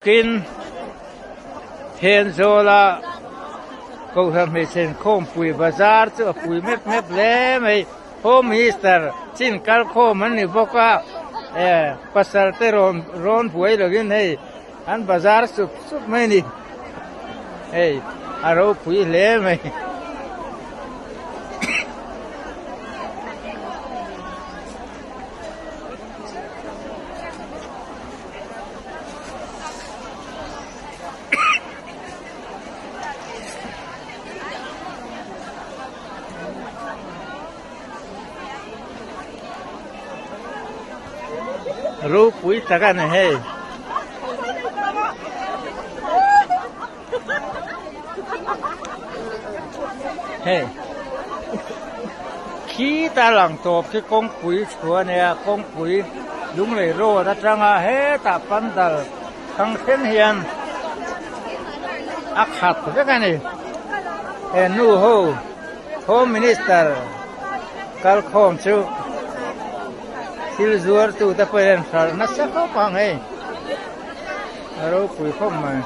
Kin Thiên Zô là câu thầm hệ trên khôm bùi bazar chứ bùi mép lé mày hôm Mister xin cal khô mình đi vô qua pasar te ron bùi rồi cái này anh bazar sụp mày đi aro bùi lé mày Ru bùi taga này hey khi ta lặng top cái con bùi chùa này con bùi đúng là rô đã trăng ta pan dal thằng thiên hiền hạt cái này nu home minister kal khom chu Silzuar tu tapi yang nasi kau pangai, aru pui kau mai.